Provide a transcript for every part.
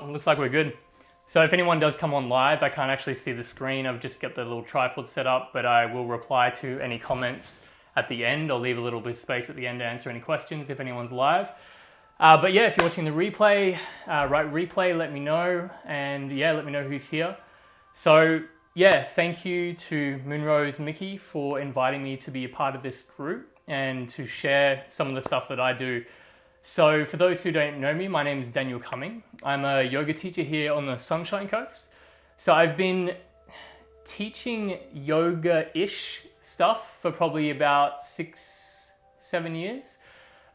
looks like we're good. So if anyone does come on live, I can't actually see the screen. I've just got the little tripod set up, but I will reply to any comments at the end. I'll leave a little bit of space at the end to answer any questions if anyone's live. But yeah, if you're watching the replay, write replay, let me know. And yeah, let me know who's here. So yeah, thank you to Moonrose Mickey for inviting me to be a part of this group and to share some of the stuff that I do. So for those who don't know me, my name is Daniel Cumming. I'm a yoga teacher here on the Sunshine Coast. So I've been teaching yoga-ish stuff for probably about 6-7 years,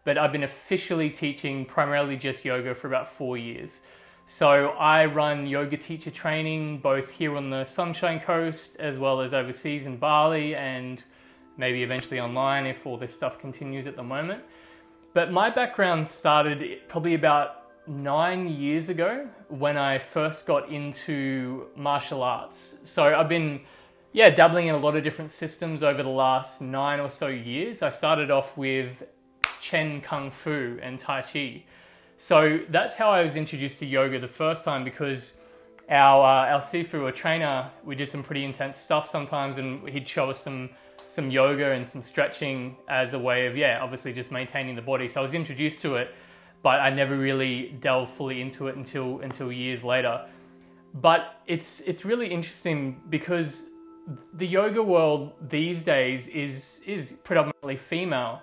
but I've been officially teaching primarily just yoga for about 4 years. So I run yoga teacher training both here on the Sunshine Coast as well as overseas in Bali and maybe eventually online if all this stuff continues at the moment. But my background started probably about 9 years ago when I first got into martial arts. So I've been, dabbling in a lot of different systems over the last 9 or so years. I started off with Chen Kung Fu and Tai Chi. So that's how I was introduced to yoga the first time, because our Sifu or trainer, we did some pretty intense stuff sometimes, and he'd show us some yoga and some stretching as a way of, obviously just maintaining the body. So I was introduced to it, but I never really delved fully into it until years later. But it's really interesting because the yoga world these days is predominantly female,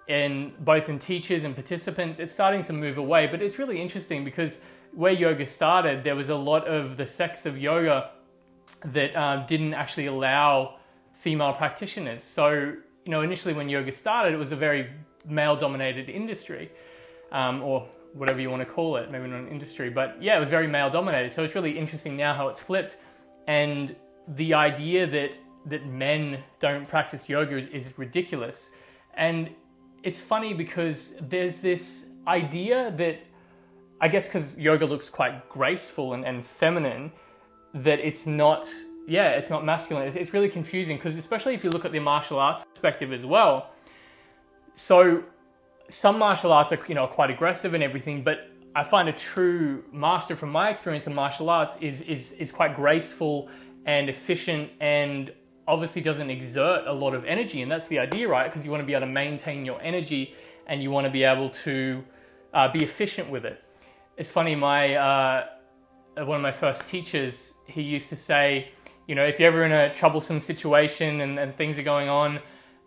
and both in teachers and participants. It's starting to move away, but it's really interesting because where yoga started, there was a lot of the sects of yoga that didn't actually allow female practitioners. So, initially when yoga started, it was a very male-dominated industry, or whatever you want to call it, maybe not an industry, but it was very male-dominated. So it's really interesting now how it's flipped, and the idea that men don't practice yoga is ridiculous. And it's funny because there's this idea that, I guess because yoga looks quite graceful and feminine, that it's not masculine. It's really confusing because especially if you look at the martial arts perspective as well. So some martial arts are, quite aggressive and everything, but I find a true master from my experience in martial arts is quite graceful and efficient and obviously doesn't exert a lot of energy. And that's the idea, right? Because you want to be able to maintain your energy and you want to be able to be efficient with it. It's funny, one of my first teachers, he used to say, if you're ever in a troublesome situation and things are going on,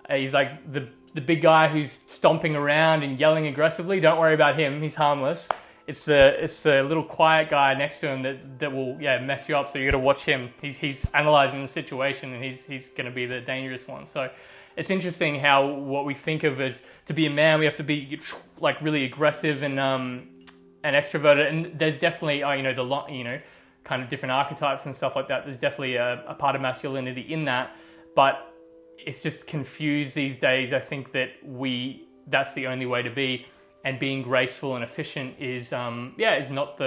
he's like, the big guy who's stomping around and yelling aggressively, don't worry about him, he's harmless. It's the little quiet guy next to him that will mess you up, so you got to watch him. He's analyzing the situation and he's going to be the dangerous one. So it's interesting how what we think of as to be a man, we have to be like really aggressive and extroverted, and there's definitely kind of different archetypes and stuff like that. There's definitely a part of masculinity in that, but it's just confused these days. I think that that's the only way to be, and being graceful and efficient is not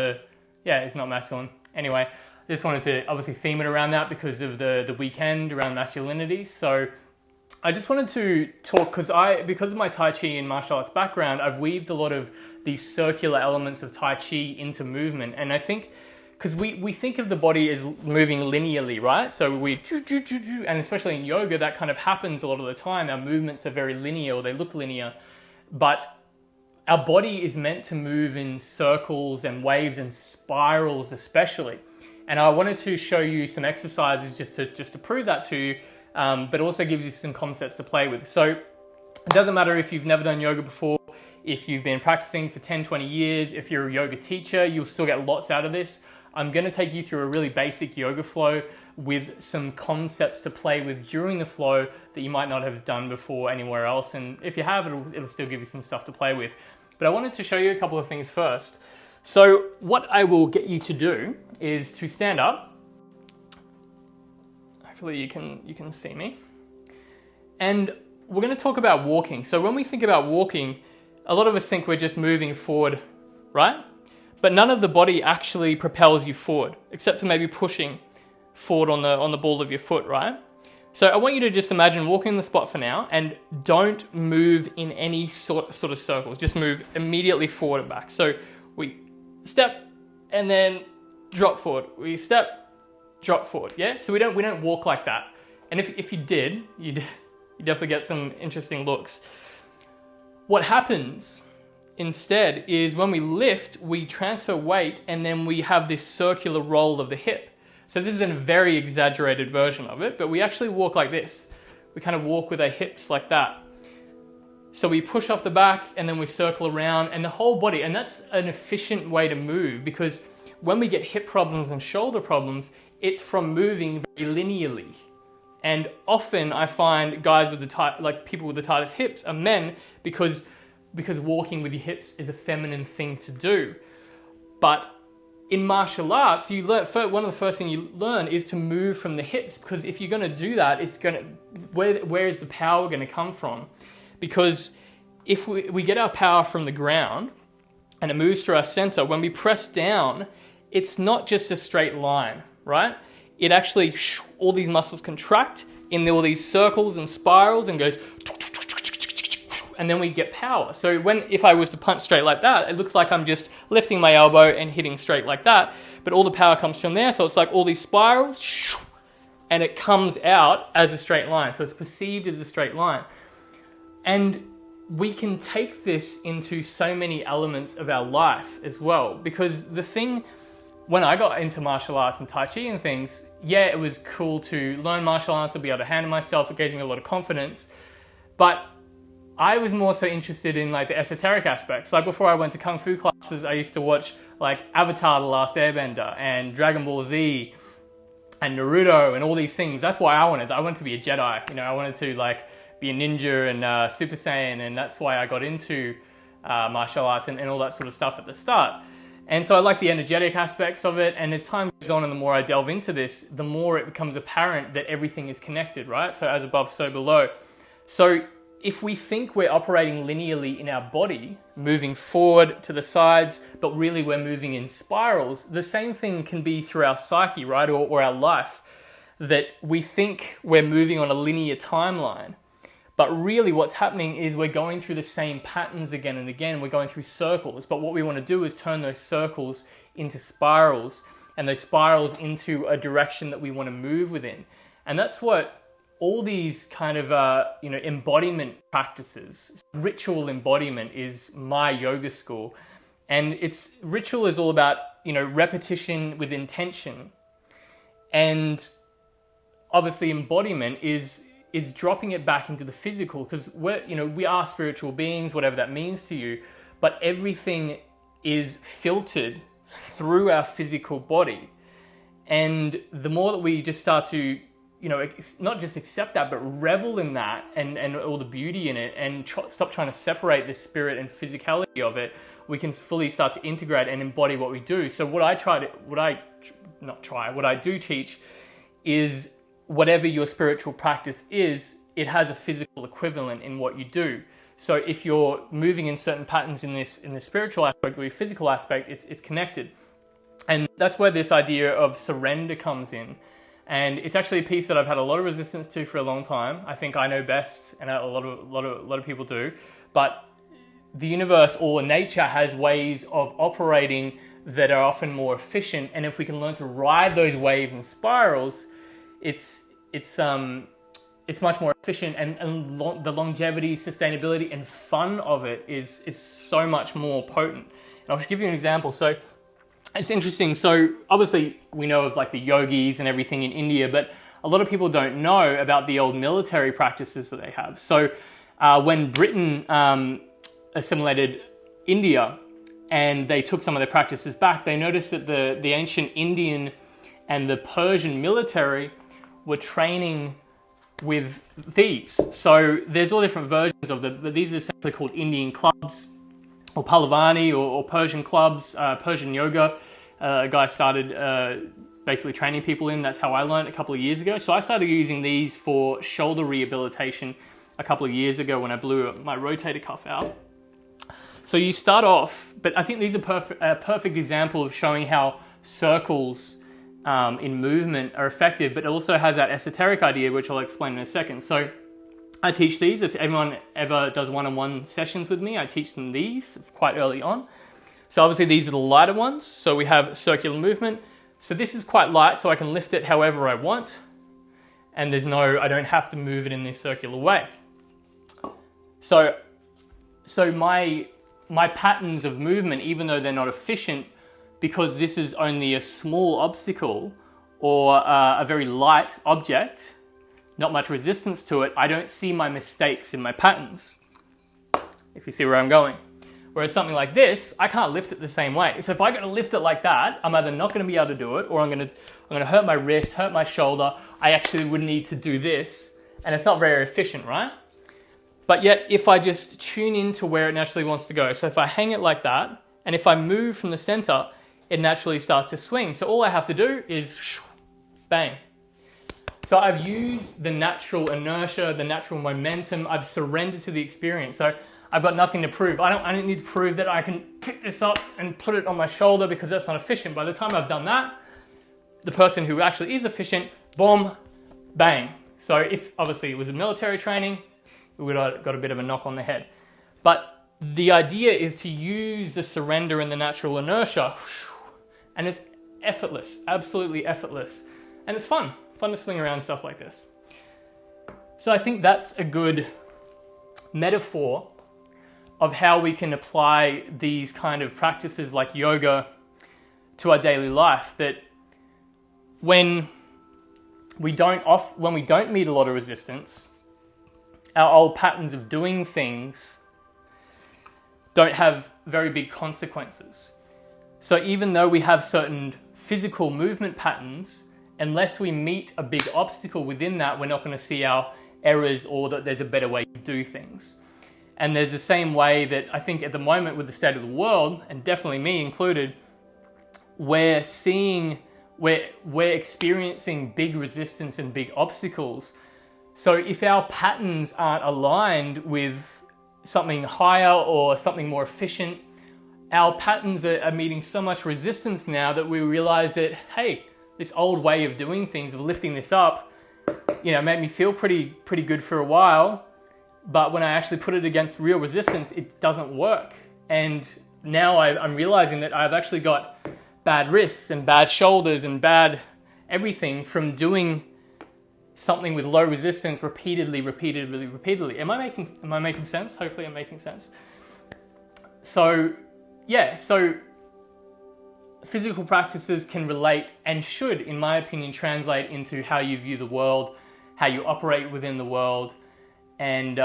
masculine. Anyway, I just wanted to obviously theme it around that because of the weekend around masculinity. So I just wanted to talk because of my Tai Chi and martial arts background, I've weaved a lot of these circular elements of Tai Chi into movement. And I think because we think of the body as moving linearly, right? So and especially in yoga, that kind of happens a lot of the time. Our movements are very linear, or they look linear, but our body is meant to move in circles and waves and spirals especially. And I wanted to show you some exercises just to prove that to you, but also gives you some concepts to play with. So it doesn't matter if you've never done yoga before, if you've been practicing for 10, 20 years, if you're a yoga teacher, you'll still get lots out of this. I'm going to take you through a really basic yoga flow with some concepts to play with during the flow that you might not have done before anywhere else. And if you have, it'll still give you some stuff to play with. But I wanted to show you a couple of things first. So what I will get you to do is to stand up. Hopefully you can see me. And we're going to talk about walking. So when we think about walking, a lot of us think we're just moving forward, right? But none of the body actually propels you forward, except for maybe pushing forward on the ball of your foot, right? So I want you to just imagine walking in the spot for now, and don't move in any sort of circles. Just move immediately forward and back. So we step and then drop forward. We step, drop forward. Yeah. So we don't walk like that. And if you did, you definitely get some interesting looks. What happens instead is when we lift, we transfer weight, and then we have this circular roll of the hip. So this is a very exaggerated version of it, but we actually walk like this. We kind of walk with our hips like that. So we push off the back, and then we circle around, and the whole body, and that's an efficient way to move, because when we get hip problems and shoulder problems, it's from moving very linearly. And often I find guys with people with the tightest hips are men, because walking with your hips is a feminine thing to do. But in martial arts, one of the first things you learn is to move from the hips, because if you're going to do that, where is the power going to come from? Because if we get our power from the ground and it moves through our center, when we press down, it's not just a straight line, right? It actually, all these muscles contract in all these circles and spirals and goes, and then we get power. So if I was to punch straight like that, it looks like I'm just lifting my elbow and hitting straight like that, but all the power comes from there. So it's like all these spirals, and it comes out as a straight line. So it's perceived as a straight line. And we can take this into so many elements of our life as well, because the thing, when I got into martial arts and Tai Chi and things, yeah, it was cool to learn martial arts, to be able to handle myself. It gave me a lot of confidence. But I was more so interested in like the esoteric aspects. Like before I went to Kung Fu classes, I used to watch like Avatar: The Last Airbender and Dragon Ball Z and Naruto and all these things. That's why I wanted to be a Jedi. You know, I wanted to like be a ninja and Super Saiyan, and that's why I got into martial arts and all that sort of stuff at the start. And so I like the energetic aspects of it, and as time goes on and the more I delve into this, the more it becomes apparent that everything is connected, right? So as above, so below. So if we think we're operating linearly in our body, moving forward to the sides, but really we're moving in spirals, the same thing can be through our psyche, right? Or our life, that we think we're moving on a linear timeline. But really what's happening is we're going through the same patterns again and again. We're going through circles. But what we want to do is turn those circles into spirals, and those spirals into a direction that we want to move within. And that's what all these kind of embodiment practices, ritual embodiment is my yoga school. And ritual is all about, repetition with intention. And obviously embodiment is dropping it back into the physical, because we are spiritual beings, whatever that means to you, but everything is filtered through our physical body. And the more that we just start to, not just accept that, but revel in that and all the beauty in it, and stop trying to separate the spirit and physicality of it, we can fully start to integrate and embody what we do. So what I do teach is, whatever your spiritual practice is, it has a physical equivalent in what you do. So if you're moving in certain patterns in the spiritual aspect or your physical aspect, it's connected. And that's where this idea of surrender comes in. And it's actually a piece that I've had a lot of resistance to for a long time. I think I know best, and a lot of people do. But the universe or nature has ways of operating that are often more efficient. And if we can learn to ride those waves and spirals, it's much more efficient, and the longevity, sustainability, and fun of it is so much more potent. And I'll just give you an example. So it's interesting. So obviously we know of like the yogis and everything in India, but a lot of people don't know about the old military practices that they have. So when Britain assimilated India and they took some of their practices back, they noticed that the ancient Indian and the Persian military were training with these. So there's all different versions of them, but these are essentially called Indian clubs, or Palavani, or Persian clubs, Persian yoga. A guy started basically training people in. That's how I learned a couple of years ago. So I started using these for shoulder rehabilitation a couple of years ago when I blew my rotator cuff out. So you start off, but I think these are a perfect example of showing how circles in movement are effective, but it also has that esoteric idea, which I'll explain in a second. So I teach these. If everyone ever does one-on-one sessions with me, I teach them these quite early on. So obviously these are the lighter ones. So we have circular movement. So this is quite light, so I can lift it however I want. And I don't have to move it in this circular way. So my patterns of movement, even though they're not efficient, because this is only a small obstacle or a very light object, not much resistance to it, I don't see my mistakes in my patterns, if you see where I'm going. Whereas something like this, I can't lift it the same way. So if I got to lift it like that, I'm either not going to be able to do it, or I'm going to hurt my wrist, hurt my shoulder. I actually would need to do this, and it's not very efficient, right? But yet, if I just tune into where it naturally wants to go, so if I hang it like that, and if I move from the center, it naturally starts to swing. So all I have to do is bang. So I've used the natural inertia, the natural momentum. I've surrendered to the experience. So I've got nothing to prove. I don't need to prove that I can pick this up and put it on my shoulder, because that's not efficient. By the time I've done that, the person who actually is efficient, boom, bang. So if obviously it was a military training, we would have got a bit of a knock on the head. But the idea is to use the surrender and the natural inertia, and it's effortless, absolutely effortless. And it's fun to swing around stuff like this. So I think that's a good metaphor of how we can apply these kind of practices like yoga to our daily life. That when we don't meet a lot of resistance, our old patterns of doing things don't have very big consequences. So even though we have certain physical movement patterns, unless we meet a big obstacle within that, we're not going to see our errors or that there's a better way to do things. And there's the same way that I think at the moment with the state of the world, and definitely me included, we're experiencing big resistance and big obstacles. So if our patterns aren't aligned with something higher or something more efficient, our patterns are meeting so much resistance now that we realize that, hey, this old way of doing things, of lifting this up, made me feel pretty good for a while. But when I actually put it against real resistance, it doesn't work. And now I'm realizing that I've actually got bad wrists and bad shoulders and bad everything from doing something with low resistance repeatedly. Am I making sense? Hopefully I'm making sense. So physical practices can relate and should, in my opinion, translate into how you view the world, how you operate within the world, and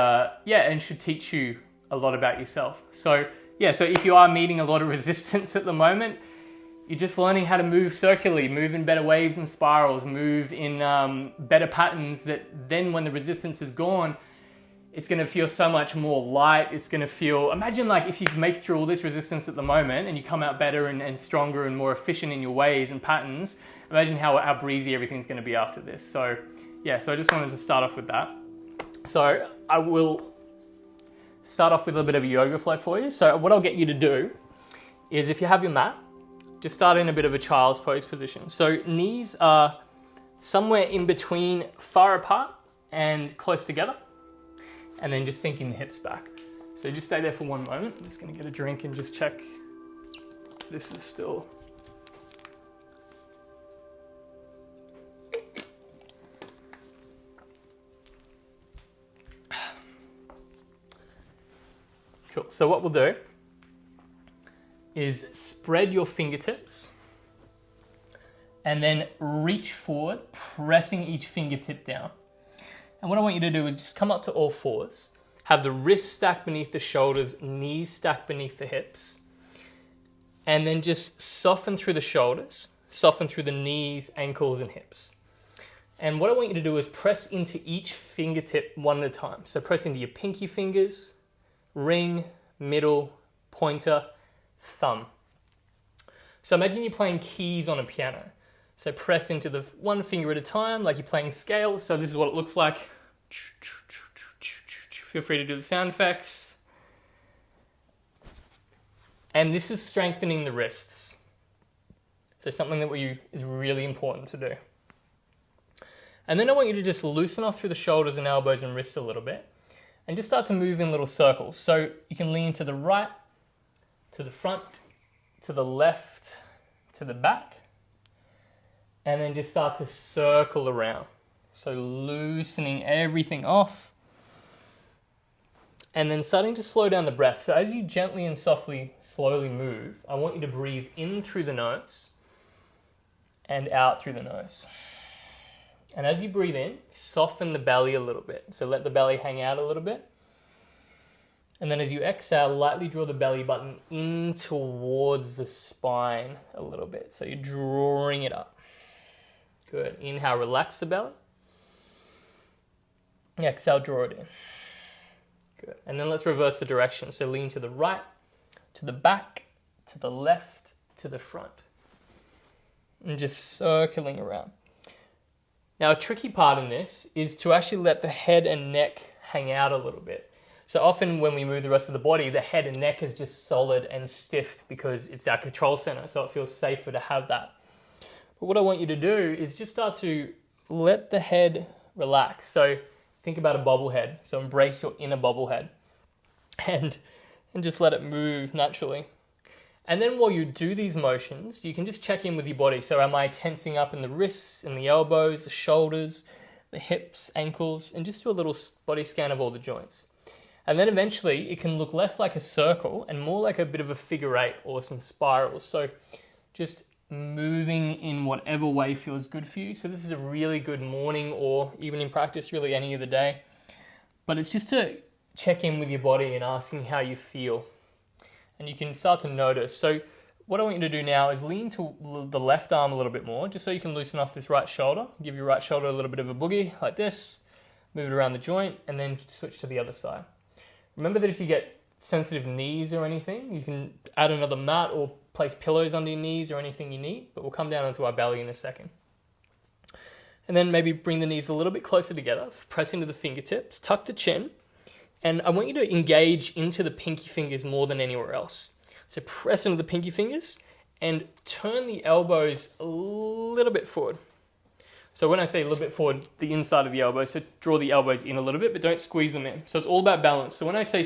should teach you a lot about yourself. So if you are meeting a lot of resistance at the moment, you're just learning how to move circularly, move in better waves and spirals, move in better patterns, that then when the resistance is gone, it's going to feel so much more light. It's going to feel, imagine like if you make through all this resistance at the moment and you come out better and stronger and more efficient in your ways and patterns, imagine how breezy everything's going to be after this. So I just wanted to start off with that. So I will start off with a bit of a yoga flow for you. So what I'll get you to do is, if you have your mat, just start in a bit of a child's pose position. So knees are somewhere in between, far apart and close together. And then just sinking the hips back. So just stay there for one moment. I'm just going to get a drink and just check this is still. Cool. So what we'll do is spread your fingertips and then reach forward, pressing each fingertip down. And what I want you to do is just come up to all fours, have the wrists stacked beneath the shoulders, knees stacked beneath the hips, and then just soften through the shoulders, soften through the knees, ankles, and hips. And what I want you to do is press into each fingertip one at a time. So press into your pinky fingers, ring, middle, pointer, thumb. So imagine you're playing keys on a piano. So press into the one finger at a time, like you're playing scales. So this is what it looks like. Feel free to do the sound effects. And this is strengthening the wrists. So something that is really important to do. And then I want you to just loosen off through the shoulders and elbows and wrists a little bit. And just start to move in little circles. So you can lean to the right, to the front, to the left, to the back, and then just start to circle around. So loosening everything off, and then starting to slow down the breath. So as you gently and softly, slowly move, I want you to breathe in through the nose and out through the nose. And as you breathe in, soften the belly a little bit. So let the belly hang out a little bit. And then as you exhale, lightly draw the belly button in towards the spine a little bit. So you're drawing it up. Good. Inhale, relax the belly. Exhale, draw it in. Good. And then let's reverse the direction. So lean to the right, to the back, to the left, to the front. And just circling around. Now, a tricky part in this is to actually let the head and neck hang out a little bit. So often when we move the rest of the body, the head and neck is just solid and stiff because it's our control center, so it feels safer to have that. But what I want you to do is just start to let the head relax. So think about a bobblehead. So embrace your inner bobblehead and just let it move naturally. And then while you do these motions, you can just check in with your body. So am I tensing up in the wrists, in the elbows, the shoulders, the hips, ankles, and just do a little body scan of all the joints. And then eventually it can look less like a circle and more like a bit of a figure eight or some spirals. So just moving in whatever way feels good for you. So this is a really good morning or even in practice, really any of the day. But it's just to check in with your body and asking how you feel. And you can start to notice. So what I want you to do now is lean to the left arm a little bit more, just so you can loosen off this right shoulder. Give your right shoulder a little bit of a boogie like this. Move it around the joint and then switch to the other side. Remember that if you get sensitive knees or anything, you can add another mat or place pillows under your knees or anything you need, but we'll come down onto our belly in a second. And then maybe bring the knees a little bit closer together, press into the fingertips, tuck the chin, and I want you to engage into the pinky fingers more than anywhere else. So press into the pinky fingers and turn the elbows a little bit forward. So when I say a little bit forward, the inside of the elbow, so draw the elbows in a little bit, but don't squeeze them in. So it's all about balance. So when I say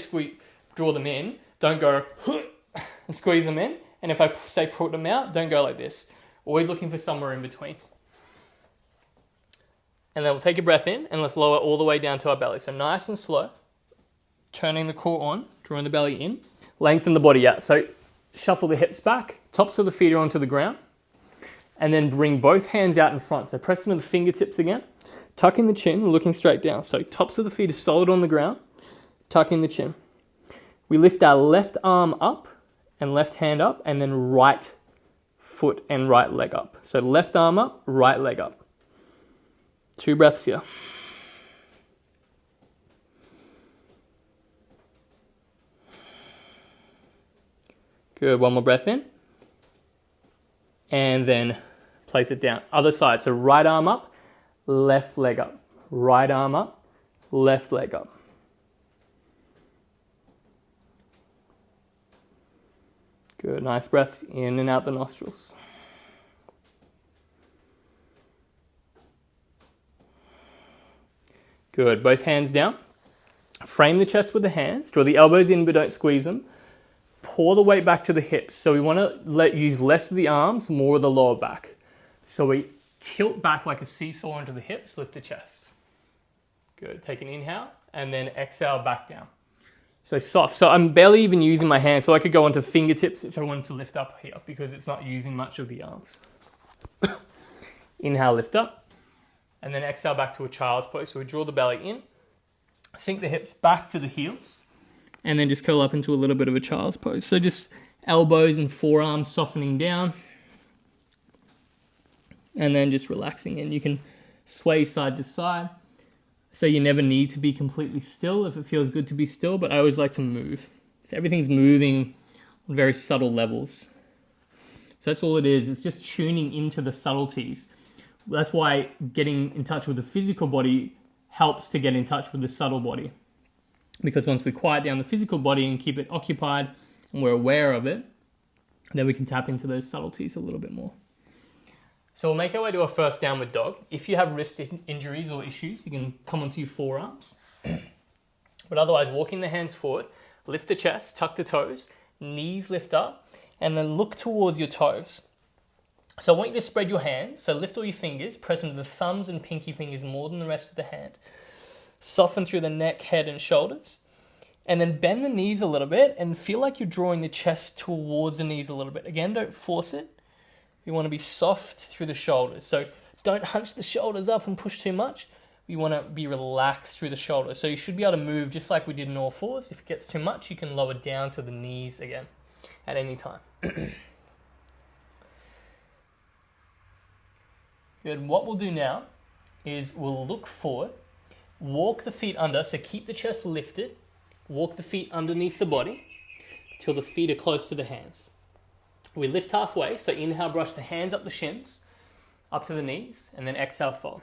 draw them in, don't go and squeeze them in. And if I say put them out, don't go like this. Always looking for somewhere in between. And then we'll take a breath in and let's lower all the way down to our belly. So nice and slow, turning the core on, drawing the belly in, lengthen the body out. So shuffle the hips back, tops of the feet are onto the ground. And then bring both hands out in front. So press into the fingertips again. Tucking the chin, looking straight down. So tops of the feet are solid on the ground. Tucking the chin. We lift our left arm up and left hand up. And then right foot and right leg up. So left arm up, right leg up. 2 breaths here. Good. One more breath in. And then place it down. Other side. So right arm up, left leg up. Right arm up, left leg up. Good. Nice breaths in and out the nostrils. Good. Both hands down. Frame the chest with the hands. Draw the elbows in but don't squeeze them. Pour the weight back to the hips. So we want to use less of the arms, more of the lower back. So we tilt back like a seesaw into the hips, lift the chest. Good. Take an inhale and then exhale back down. So soft. So I'm barely even using my hands. So I could go onto fingertips if I wanted to lift up here because it's not using much of the arms. Inhale, lift up. And then exhale back to a child's pose. So we draw the belly in, sink the hips back to the heels. And then just curl up into a little bit of a child's pose. So just elbows and forearms softening down. And then just relaxing in. You can sway side to side. So you never need to be completely still if it feels good to be still. But I always like to move. So everything's moving on very subtle levels. So that's all it is. It's just tuning into the subtleties. That's why getting in touch with the physical body helps to get in touch with the subtle body. Because once we quiet down the physical body and keep it occupied and we're aware of it, then we can tap into those subtleties a little bit more. So we'll make our way to our first downward dog. If you have wrist injuries or issues, you can come onto your forearms. But otherwise, walking the hands forward, lift the chest, tuck the toes, knees lift up, and then look towards your toes. So I want you to spread your hands. So lift all your fingers, press into the thumbs and pinky fingers more than the rest of the hand. Soften through the neck, head, and shoulders. And then bend the knees a little bit and feel like you're drawing the chest towards the knees a little bit. Again, don't force it. You want to be soft through the shoulders. So don't hunch the shoulders up and push too much. You want to be relaxed through the shoulders. So you should be able to move just like we did in all fours. If it gets too much, you can lower down to the knees again at any time. Good. What we'll do now is we'll look forward, walk the feet under, so keep the chest lifted, walk the feet underneath the body till the feet are close to the hands. We lift halfway, so inhale, brush the hands up the shins, up to the knees, and then exhale, fold.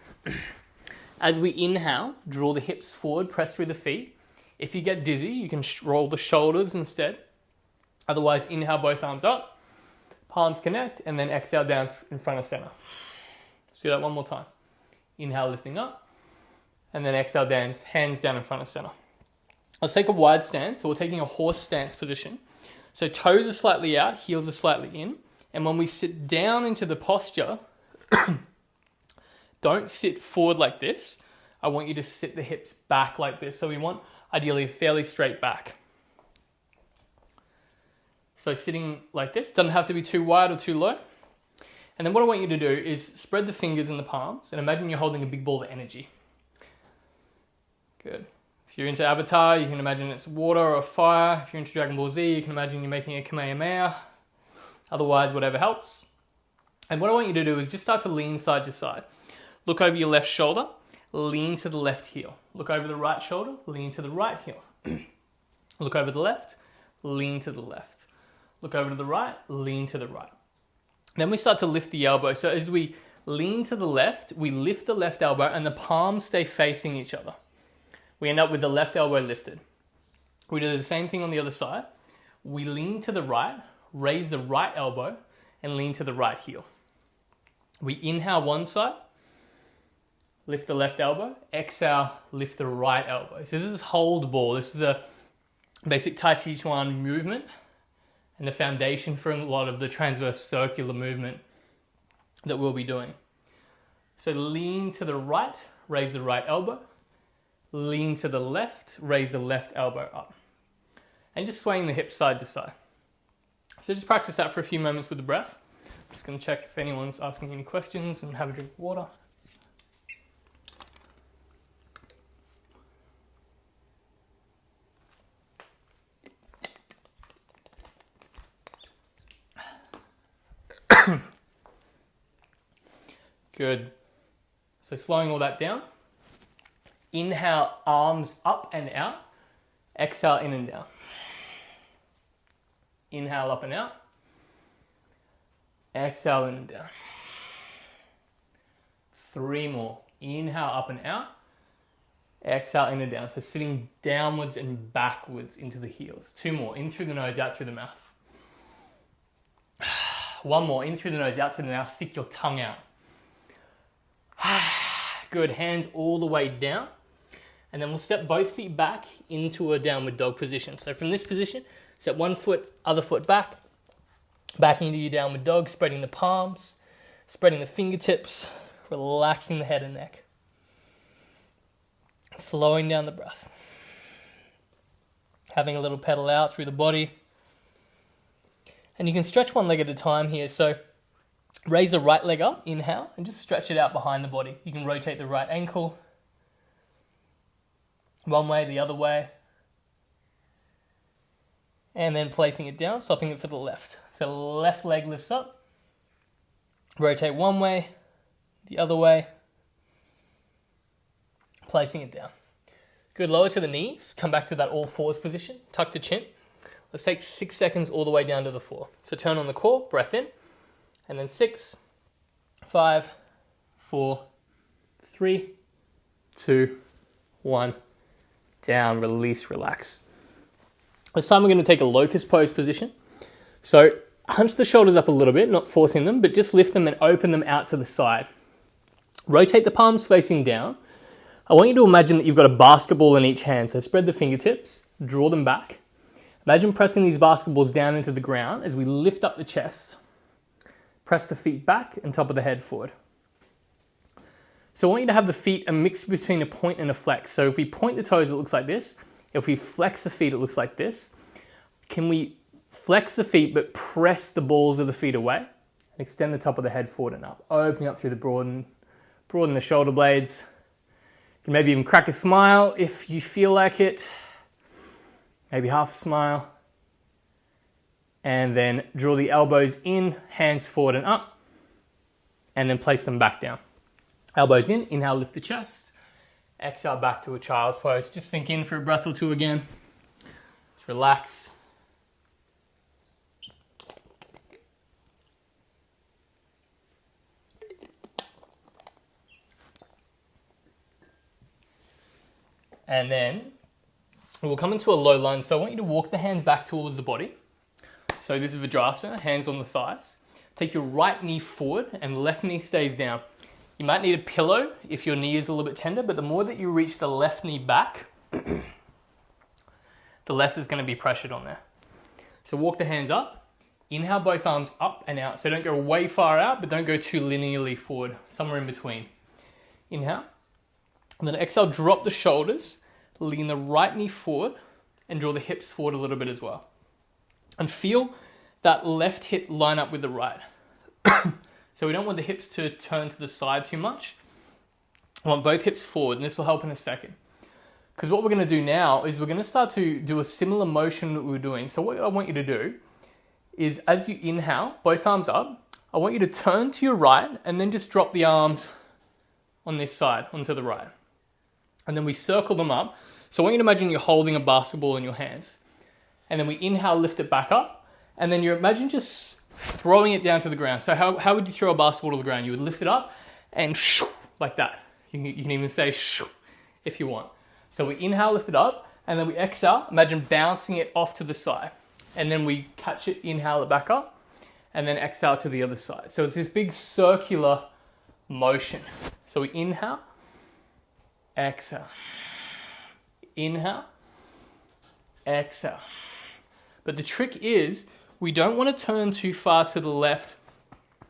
As we inhale, draw the hips forward, press through the feet. If you get dizzy, you can roll the shoulders instead. Otherwise, inhale, both arms up, palms connect, and then exhale down in front of center. Let's do that one more time. Inhale, lifting up, and then exhale, down, hands down in front of center. Let's take a wide stance. So we're taking a horse stance position. So toes are slightly out, heels are slightly in. And when we sit down into the posture, don't sit forward like this. I want you to sit the hips back like this. So we want ideally a fairly straight back. So sitting like this, doesn't have to be too wide or too low. And then what I want you to do is spread the fingers in the palms and imagine you're holding a big ball of energy. Good. If you're into Avatar, you can imagine it's water or fire. If you're into Dragon Ball Z, you can imagine you're making a Kamehameha. Otherwise, whatever helps. And what I want you to do is just start to lean side to side. Look over your left shoulder, lean to the left heel. Look over the right shoulder, lean to the right heel. Look over the left, lean to the left. Look over to the right, lean to the right. Then we start to lift the elbow. So as we lean to the left, we lift the left elbow and the palms stay facing each other. We end up with the left elbow lifted. We do the same thing on the other side. We lean to the right, raise the right elbow, and lean to the right heel. We inhale one side, lift the left elbow, exhale, lift the right elbow. So this is hold ball. This is a basic Tai Chi Chuan movement and the foundation for a lot of the transverse circular movement that we'll be doing. So lean to the right, raise the right elbow, lean to the left, raise the left elbow up. And just swaying the hips side to side. So just practice that for a few moments with the breath. Just going to check if anyone's asking any questions and have a drink of water. Good. So slowing all that down. Inhale, arms up and out. Exhale, in and down. Inhale, up and out. Exhale, in and down. 3 more. Inhale, up and out. Exhale, in and down. So sitting downwards and backwards into the heels. 2 more. In through the nose, out through the mouth. 1 more. In through the nose, out through the mouth. Stick your tongue out. Good. Hands all the way down. And then we'll step both feet back into a downward dog position. So from this position, step 1 foot, other foot back into your downward dog, spreading the palms, spreading the fingertips, relaxing the head and neck. Slowing down the breath. Having a little pedal out through the body. And you can stretch one leg at a time here. So raise the right leg up, inhale, and just stretch it out behind the body. You can rotate the right ankle. One way, the other way. And then placing it down, stopping it for the left. So the left leg lifts up. Rotate one way, the other way. Placing it down. Good, lower to the knees. Come back to that all fours position. Tuck the chin. Let's take 6 seconds all the way down to the floor. So turn on the core, breath in. And then 6, 5, 4, 3, 2, 1. Down, release, relax. This time we're going to take a locust pose position. So hunch the shoulders up a little bit, not forcing them, but just lift them and open them out to the side. Rotate the palms facing down. I want you to imagine that you've got a basketball in each hand. So spread the fingertips, draw them back. Imagine pressing these basketballs down into the ground as we lift up the chest, press the feet back and top of the head forward. So I want you to have the feet a mix between a point and a flex. So if we point the toes, it looks like this. If we flex the feet, it looks like this. Can we flex the feet but press the balls of the feet away and extend the top of the head forward and up, opening up through the broaden the shoulder blades. You can maybe even crack a smile if you feel like it. Maybe half a smile. And then draw the elbows in, hands forward and up, and then place them back down. Elbows in, inhale, lift the chest. Exhale, back to a child's pose. Just sink in for a breath or two again. Just relax. And then we'll come into a low lunge. So I want you to walk the hands back towards the body. So this is Vajrasana, hands on the thighs. Take your right knee forward and left knee stays down. You might need a pillow if your knee is a little bit tender, but the more that you reach the left knee back, the less is going to be pressured on there. So walk the hands up. Inhale both arms up and out. So don't go way far out, but don't go too linearly forward, somewhere in between. Inhale. And then exhale, drop the shoulders, lean the right knee forward and draw the hips forward a little bit as well. And feel that left hip line up with the right. So we don't want the hips to turn to the side too much. I want both hips forward, and this will help in a second. Because what we're going to do now is we're going to start to do a similar motion that we were doing. So what I want you to do is as you inhale, both arms up, I want you to turn to your right and then just drop the arms on this side, onto the right. And then we circle them up. So I want you to imagine you're holding a basketball in your hands. And then we inhale, lift it back up. And then you imagine just throwing it down to the ground. So how would you throw a basketball to the ground? You would lift it up and shoo, like that. You can even say shoo if you want. So we inhale, lift it up, and then we exhale. Imagine bouncing it off to the side. And then we catch it, inhale it back up, and then exhale to the other side. So it's this big circular motion. So we inhale, exhale. Inhale, exhale. But the trick is, we don't want to turn too far to the left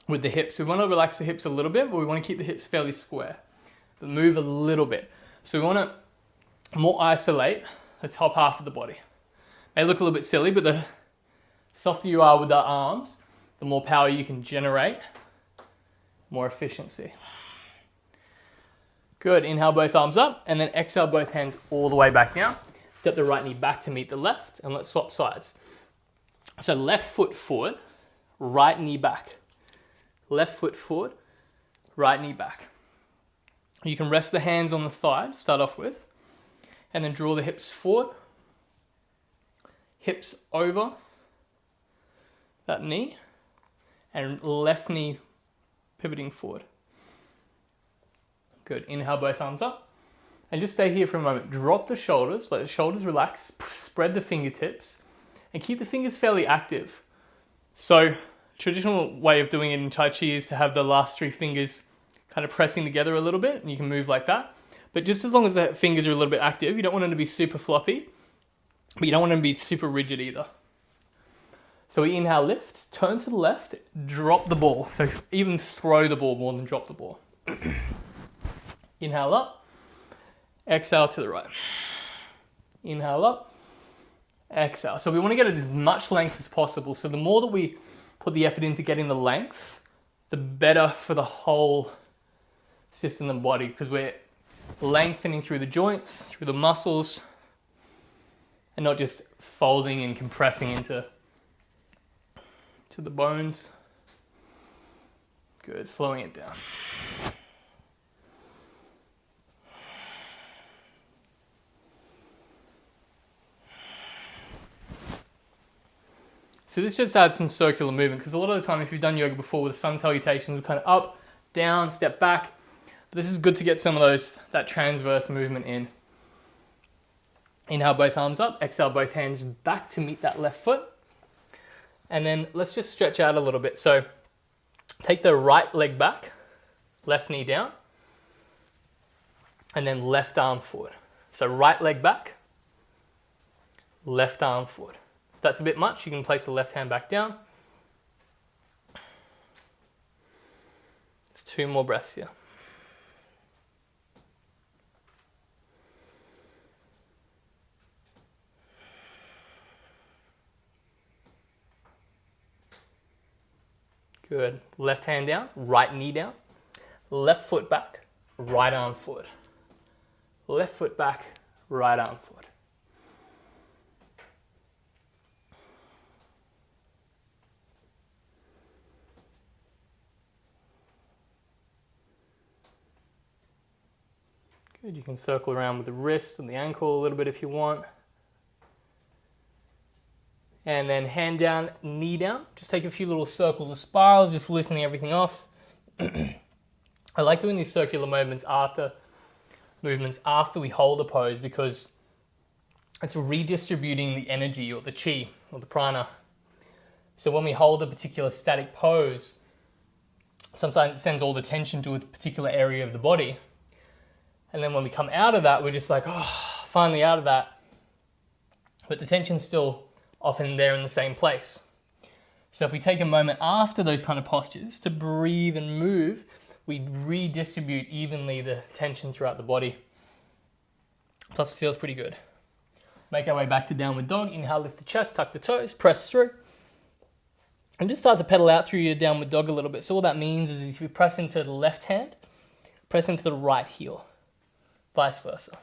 with the hips. We want to relax the hips a little bit, but we want to keep the hips fairly square. But move a little bit. So we want to more isolate the top half of the body. May look a little bit silly, but the softer you are with the arms, the more power you can generate, more efficiency. Good, inhale both arms up, and then exhale both hands all the way back down. Step the right knee back to meet the left, and let's swap sides. So left foot forward, right knee back. Left foot forward, right knee back. You can rest the hands on the thigh to start off with, and then draw the hips forward, hips over that knee, and left knee pivoting forward. Good, inhale both arms up, and just stay here for a moment. Drop the shoulders, let the shoulders relax, spread the fingertips, and keep the fingers fairly active. So, traditional way of doing it in Tai Chi is to have the last three fingers kind of pressing together a little bit, and you can move like that. But just as long as the fingers are a little bit active, you don't want them to be super floppy, but you don't want them to be super rigid either. So we inhale, lift, turn to the left, drop the ball. So even throw the ball more than drop the ball. Inhale up, exhale to the right. Inhale up, exhale. So we want to get as much length as possible. So the more that we put the effort into getting the length, the better for the whole system and body, because we're lengthening through the joints, through the muscles, and not just folding and compressing into the bones. Good, slowing it down. So this just adds some circular movement, because a lot of the time if you've done yoga before with sun salutations, we're kind of up, down, step back. But this is good to get some of that transverse movement in. Inhale both arms up, exhale both hands back to meet that left foot. And then let's just stretch out a little bit. So take the right leg back, left knee down, and then left arm forward. So right leg back, left arm forward. If that's a bit much, you can place the left hand back down. Just 2 more breaths here. Good. Left hand down, right knee down. Left foot back, right arm forward. Left foot back, right arm forward. Good. You can circle around with the wrist and the ankle a little bit if you want. And then hand down, knee down. Just take a few little circles of spirals, just loosening everything off. I like doing these circular movements after we hold a pose, because it's redistributing the energy or the chi or the prana. So when we hold a particular static pose, sometimes it sends all the tension to a particular area of the body. And then when we come out of that, we're just like, oh, finally out of that. But the tension's still often there in the same place. So if we take a moment after those kind of postures to breathe and move, we redistribute evenly the tension throughout the body. Plus it feels pretty good. Make our way back to downward dog. Inhale, lift the chest, tuck the toes, press through. And just start to pedal out through your downward dog a little bit. So all that means is if you press into the left hand, press into the right heel, vice versa.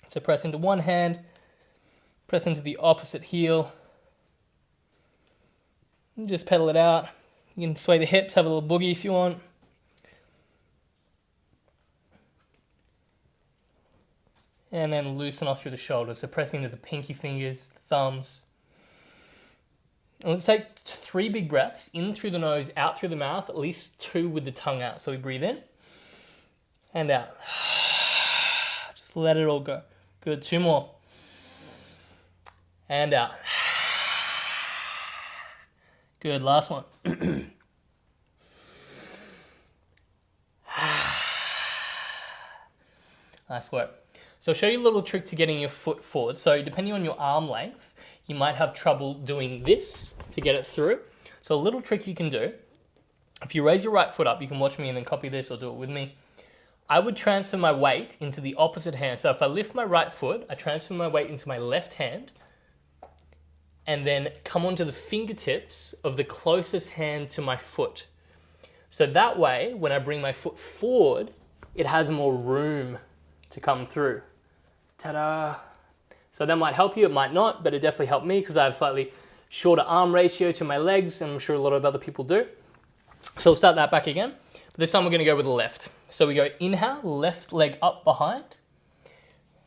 So press into one hand, press into the opposite heel, and just pedal it out. You can sway the hips, have a little boogie if you want. And then loosen off through the shoulders. So pressing into the pinky fingers, the thumbs. And let's take 3 big breaths, in through the nose, out through the mouth, at least 2 with the tongue out. So we breathe in and out. Just let it all go. Good, 2 more. And out. Good, last one. Nice work. So I'll show you a little trick to getting your foot forward. So depending on your arm length, you might have trouble doing this to get it through. So a little trick you can do, if you raise your right foot up, you can watch me and then copy this or do it with me. I would transfer my weight into the opposite hand. So if I lift my right foot, I transfer my weight into my left hand, and then come onto the fingertips of the closest hand to my foot. So that way, when I bring my foot forward, it has more room to come through. Ta-da! So that might help you, it might not, but it definitely helped me because I have slightly shorter arm ratio to my legs, and I'm sure a lot of other people do. So we'll start that back again. But this time we're going to go with the left. So we go inhale, left leg up behind,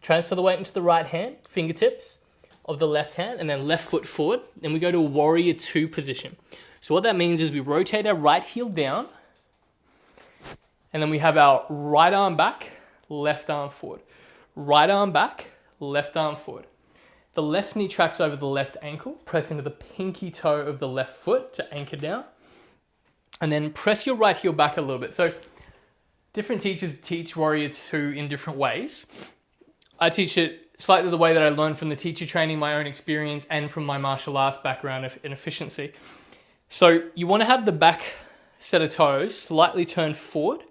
transfer the weight into the right hand, fingertips of the left hand, and then left foot forward, and we go to a warrior 2 position. So what that means is we rotate our right heel down, and then we have our right arm back, left arm forward. Right arm back, left arm forward. The left knee tracks over the left ankle, press into the pinky toe of the left foot to anchor down, and then press your right heel back a little bit. So different teachers teach warrior 2 in different ways. I teach it slightly the way that I learned from the teacher training, my own experience, and from my martial arts background in efficiency. So you want to have the back set of toes slightly turned forward.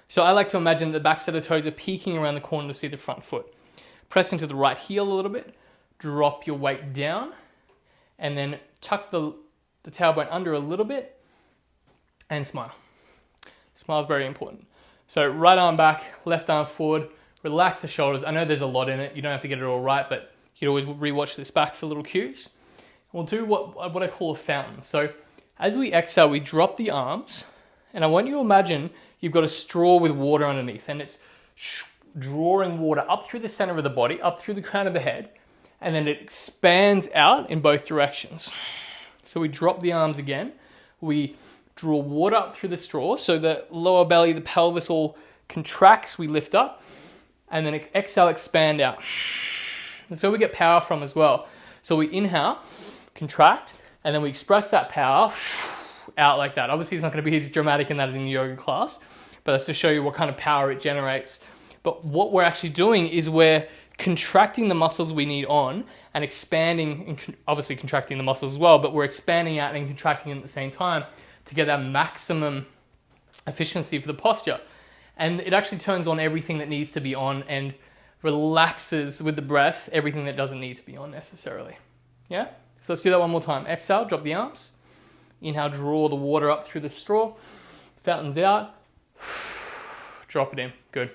So I like to imagine the back set of toes are peeking around the corner to see the front foot. Press into the right heel a little bit, drop your weight down, and then tuck the tailbone under a little bit, and smile. Smile is very important. So right arm back, left arm forward, relax the shoulders. I know there's a lot in it. You don't have to get it all right, but you can always rewatch this back for little cues. We'll do what I call a fountain. So as we exhale, we drop the arms, and I want you to imagine you've got a straw with water underneath, and it's drawing water up through the center of the body, up through the crown of the head, and then it expands out in both directions. So we drop the arms again. We draw water up through the straw, so the lower belly, the pelvis all contracts, we lift up, and then exhale, expand out. And so we get power from as well. So we inhale, contract, and then we express that power out like that. Obviously, it's not going to be as dramatic in that in a yoga class, but that's to show you what kind of power it generates. But what we're actually doing is we're contracting the muscles we need on and expanding, and obviously contracting the muscles as well, but we're expanding out and contracting at the same time to get that maximum efficiency for the posture. And it actually turns on everything that needs to be on and relaxes with the breath everything that doesn't need to be on necessarily. Yeah? So let's do that one more time. Exhale, drop the arms. Inhale, draw the water up through the straw. Fountains out. Drop it in. Good.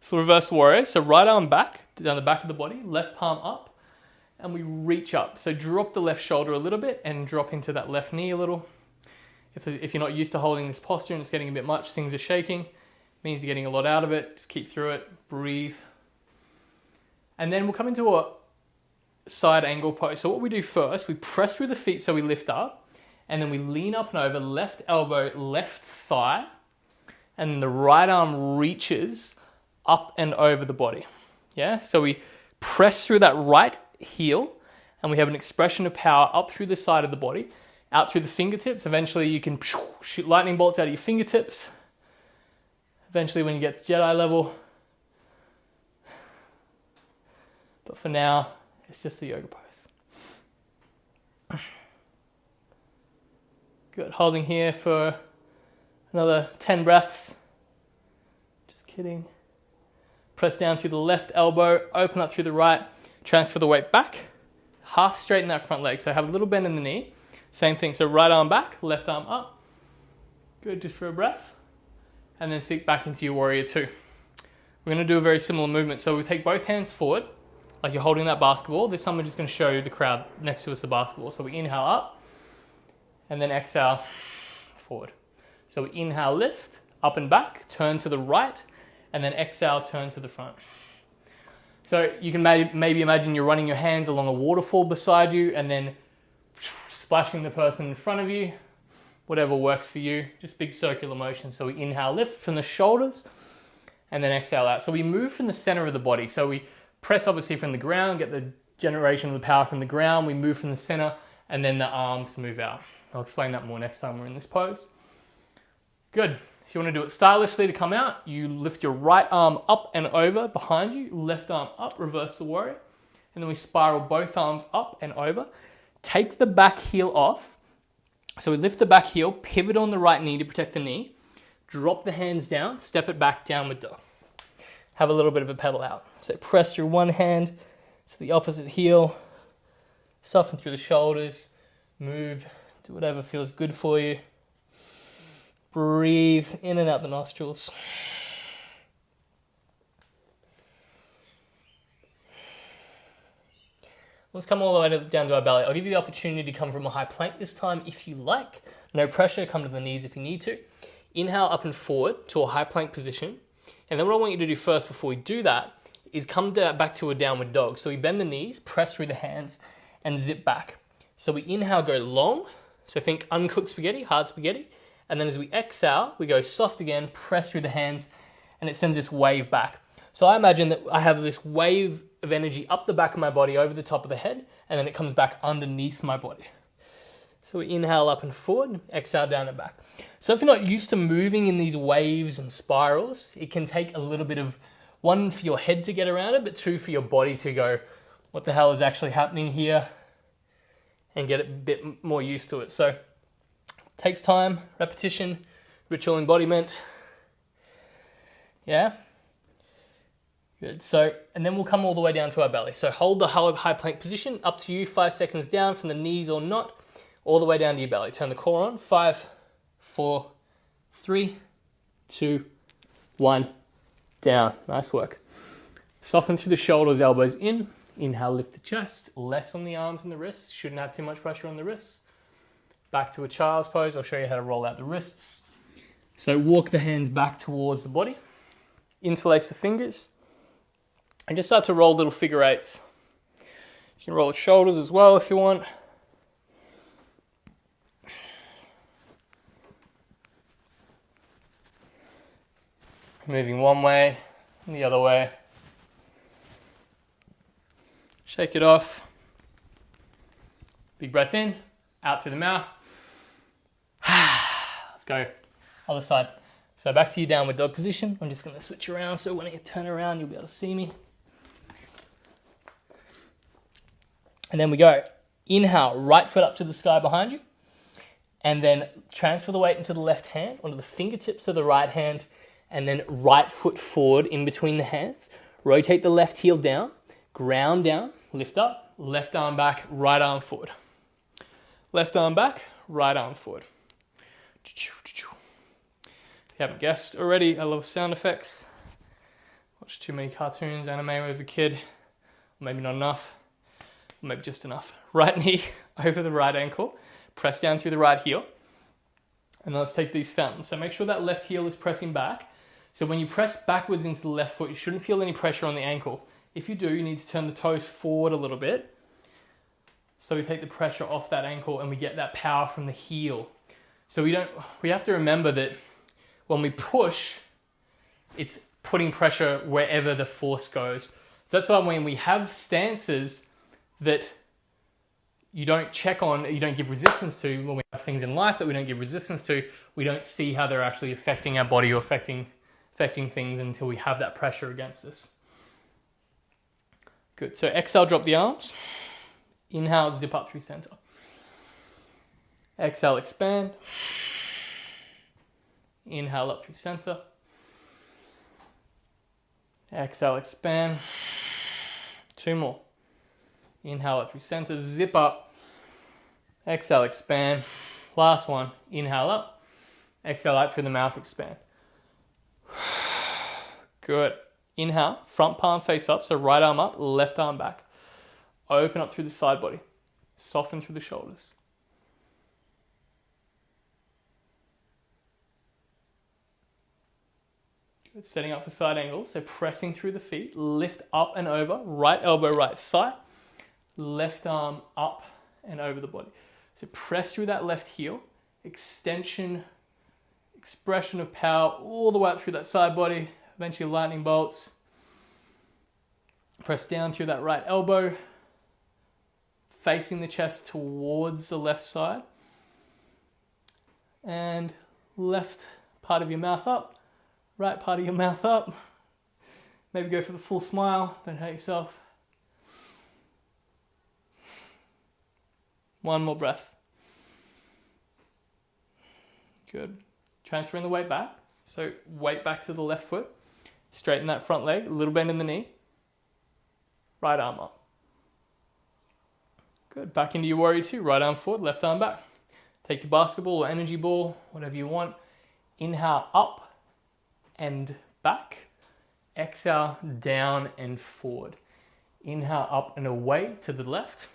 So reverse warrior. So right arm back, down the back of the body, left palm up, and we reach up. So drop the left shoulder a little bit and drop into that left knee a little. If you're not used to holding this posture and it's getting a bit much, things are shaking, means you're getting a lot out of it. Just keep through it. Breathe. And then we'll come into a side angle pose. So what we do first, we press through the feet so we lift up, and then we lean up and over, left elbow, left thigh, and then the right arm reaches up and over the body. Yeah, so we press through that right heel, and we have an expression of power up through the side of the body, out through the fingertips. Eventually you can shoot lightning bolts out of your fingertips. Eventually when you get to Jedi level. But for now, it's just a yoga pose. Good, holding here for another 10 breaths. Just kidding. Press down through the left elbow, open up through the right, transfer the weight back, half straighten that front leg. So have a little bend in the knee. Same thing, so right arm back, left arm up. Good, just for a breath. And then sink back into your warrior two. We're gonna do a very similar movement. So we take both hands forward, like you're holding that basketball. This time we're just gonna show the crowd next to us the basketball. So we inhale up, and then exhale forward. So we inhale, lift, up and back, turn to the right, and then exhale, turn to the front. So you can maybe imagine you're running your hands along a waterfall beside you and then splashing the person in front of you, whatever works for you, just big circular motion. So we inhale, lift from the shoulders, and then exhale out. So we move from the center of the body. So we press obviously from the ground, get the generation of the power from the ground, we move from the center, and then the arms move out. I'll explain that more next time we're in this pose. Good. If you want to do it stylishly to come out, you lift your right arm up and over behind you, left arm up, reverse the warrior, and then we spiral both arms up and over. Take the back heel off. So we lift the back heel, pivot on the right knee to protect the knee, drop the hands down, step it back, downward dog. Have a little bit of a pedal out. So press your one hand to the opposite heel, soften through the shoulders, move, do whatever feels good for you. Breathe in and out the nostrils. Let's come all the way down to our belly. I'll give you the opportunity to come from a high plank this time if you like. No pressure, come to the knees if you need to. Inhale up and forward to a high plank position. And then what I want you to do first before we do that is come back to a downward dog. So we bend the knees, press through the hands, and zip back. So we inhale, go long. So think uncooked spaghetti, hard spaghetti. And then as we exhale, we go soft again, press through the hands, and it sends this wave back. So I imagine that I have this wave of energy up the back of my body, over the top of the head, and then it comes back underneath my body. So we inhale up and forward, exhale down and back. So if you're not used to moving in these waves and spirals, it can take a little bit of, one, for your head to get around it, but two, for your body to go, what the hell is actually happening here? And get a bit more used to it. So takes time, repetition, ritual embodiment. Yeah? Good. So, and then we'll come all the way down to our belly. So hold the high plank position, up to you, 5 seconds down from the knees or not, all the way down to your belly. Turn the core on, 5, 4, 3, 2, 1, down. Nice work. Soften through the shoulders, elbows in. Inhale, lift the chest, less on the arms and the wrists. Shouldn't have too much pressure on the wrists. Back to a child's pose. I'll show you how to roll out the wrists. So walk the hands back towards the body. Interlace the fingers. And just start to roll little figure eights. You can roll the shoulders as well if you want. Moving one way and the other way. Shake it off. Big breath in, out through the mouth. Let's go. Other side. So back to your downward dog position. I'm just going to switch around so when I turn around, you'll be able to see me. And then we go, inhale, right foot up to the sky behind you. And then transfer the weight into the left hand, onto the fingertips of the right hand, and then right foot forward in between the hands. Rotate the left heel down, ground down, lift up, left arm back, right arm forward. Left arm back, right arm forward. If you haven't guessed already, I love sound effects. Watched too many cartoons, anime when I was a kid. Maybe not enough, maybe just enough. Right knee over the right ankle. Press down through the right heel. And let's take these fountains. So make sure that left heel is pressing back. So when you press backwards into the left foot, you shouldn't feel any pressure on the ankle. If you do, you need to turn the toes forward a little bit. So we take the pressure off that ankle and we get that power from the heel. So we have to remember that when we push, it's putting pressure wherever the force goes. So that's why when we have stances that you don't check on, you don't give resistance to, when we have things in life that we don't give resistance to, we don't see how they're actually affecting our body or affecting things until we have that pressure against us. Good. So exhale, drop the arms. Inhale, zip up through center. Exhale, expand. Inhale, up through center. Exhale, expand. 2 more. Inhale up through center, zip up. Exhale, expand. Last one. Inhale up. Exhale out through the mouth, expand. Good. Inhale, front palm face up, so right arm up, left arm back. Open up through the side body. Soften through the shoulders. Good. Setting up for side angle, so pressing through the feet, lift up and over, right elbow, right thigh, left arm up and over the body. So press through that left heel, extension, expression of power all the way up through that side body, eventually lightning bolts. Press down through that right elbow, facing the chest towards the left side. And left part of your mouth up, right part of your mouth up. Maybe go for the full smile, don't hurt yourself. 1 more breath. Good. Transferring the weight back. So weight back to the left foot. Straighten that front leg, a little bend in the knee. Right arm up. Good. Back into your warrior 2. Right arm forward, left arm back. Take your basketball or energy ball, whatever you want. Inhale up and back. Exhale down and forward. Inhale up and away to the left.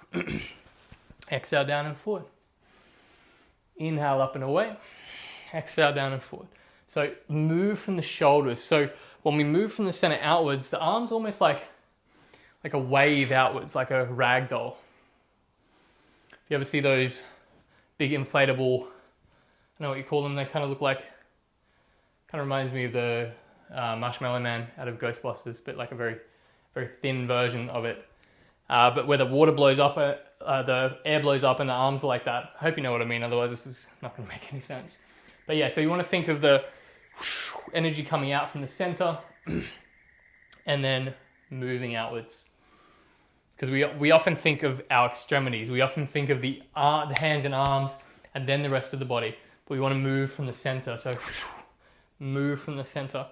Exhale down and forward. Inhale up and away. Exhale down and forward. So move from the shoulders. So when we move from the center outwards, the arm's almost like a wave outwards, like a rag doll. If you ever see those big inflatable, I don't know what you call them, they kind of look like, kind of reminds me of the Marshmallow Man out of Ghostbusters, but like a very, very thin version of it. But where the water blows up, the air blows up and the arms are like that. I hope you know what I mean, otherwise this is not going to make any sense. But yeah, so you want to think of the energy coming out from the center and then moving outwards. Because we often think of our extremities. We often think of the hands and arms and then the rest of the body. But we want to move from the center. So move from the center.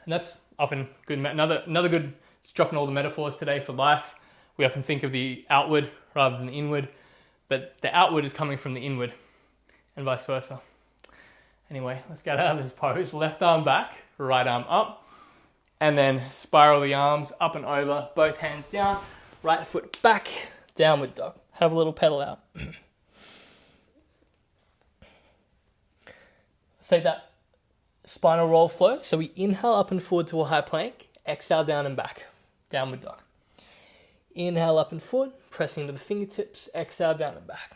And that's often good. Another good, just dropping all the metaphors today for life. We often think of the outward rather than the inward. But the outward is coming from the inward and vice versa. Anyway, let's get out of this pose. Left arm back, right arm up. And then spiral the arms up and over, both hands down, right foot back, downward dog. Have a little pedal out. So that spinal roll flow. So we inhale up and forward to a high plank, exhale down and back, downward dog. Inhale up and forward, pressing into the fingertips, exhale down and back.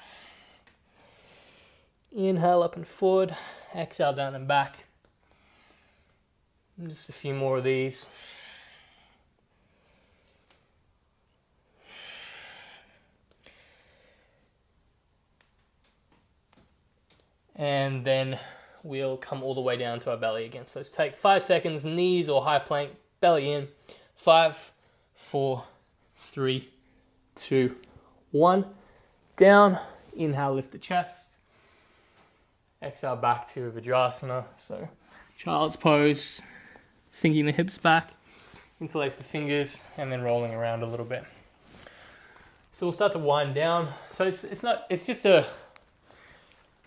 Inhale up and forward, exhale down and back. And just a few more of these. And then we'll come all the way down to our belly again. So let's take 5 seconds, knees or high plank, belly in. 5, 4, 3, 2, 1. Down. Inhale, lift the chest. Exhale back to Vajrasana. So child's pose, sinking the hips back, interlace the fingers, and then rolling around a little bit. So we'll start to wind down. So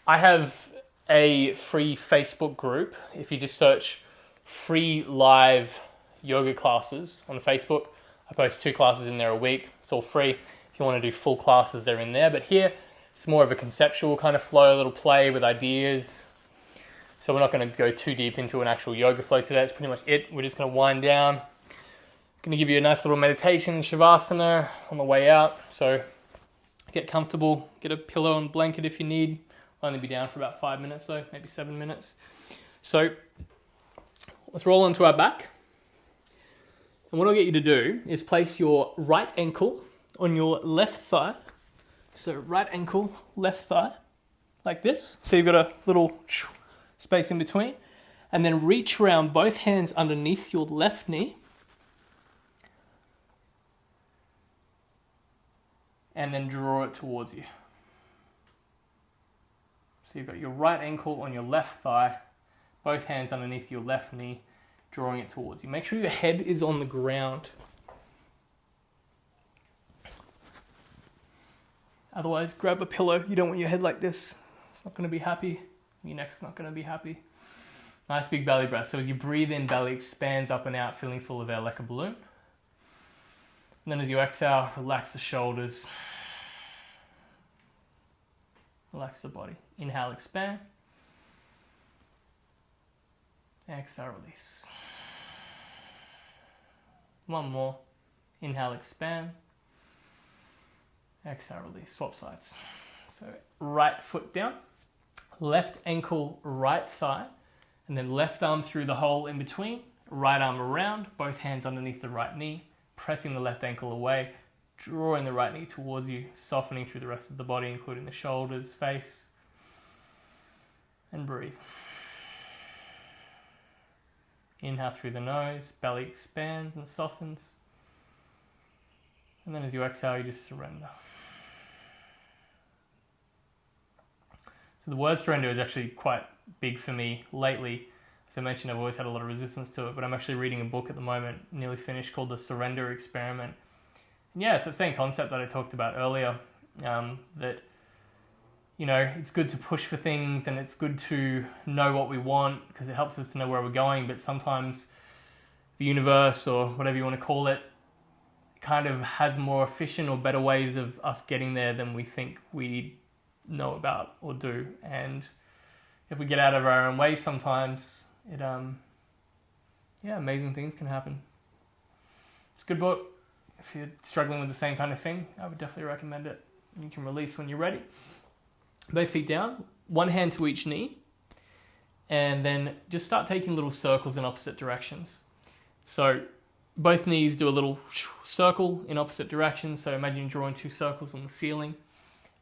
I have a free Facebook group. If you just search free live yoga classes on Facebook, I post 2 classes in there a week. It's all free. If you want to do full classes, they're in there. But here, it's more of a conceptual kind of flow, a little play with ideas. So we're not going to go too deep into an actual yoga flow today. That's pretty much it. We're just going to wind down. I'm going to give you a nice little meditation, Shavasana, on the way out. So get comfortable, get a pillow and blanket if you need. I'll only be down for about 5 minutes though, maybe 7 minutes. So let's roll onto our back. And what I'll get you to do is place your right ankle on your left thigh. So right ankle, left thigh, like this. So you've got a little space in between. And then reach around both hands underneath your left knee. And then draw it towards you. So you've got your right ankle on your left thigh, both hands underneath your left knee, drawing it towards you. Make sure your head is on the ground. Otherwise, grab a pillow. You don't want your head like this. It's not going to be happy. Your neck's not going to be happy. Nice big belly breath. So as you breathe in, belly expands up and out, feeling full of air like a balloon. And then as you exhale, relax the shoulders. Relax the body. Inhale, expand. Exhale, release. One more. Inhale, expand. Exhale, release. Swap sides. So right foot down, left ankle, right thigh, and then left arm through the hole in between, right arm around, both hands underneath the right knee, pressing the left ankle away, drawing the right knee towards you, softening through the rest of the body, including the shoulders, face, and breathe. Inhale through the nose, belly expands and softens. And then as you exhale, you just surrender. So the word surrender is actually quite big for me lately. As I mentioned, I've always had a lot of resistance to it, but I'm actually reading a book at the moment, nearly finished, called The Surrender Experiment. And yeah, it's the same concept that I talked about earlier, that, you know, it's good to push for things and it's good to know what we want because it helps us to know where we're going, but sometimes the universe, or whatever you want to call it, kind of has more efficient or better ways of us getting there than we think we know about or do. And if we get out of our own way sometimes, amazing things can happen. It's a good book. If you're struggling with the same kind of thing, I would definitely recommend it. You can release when you're ready. Both feet down, one hand to each knee, and then just start taking little circles in opposite directions. So both knees do a little circle in opposite directions. So imagine drawing 2 circles on the ceiling,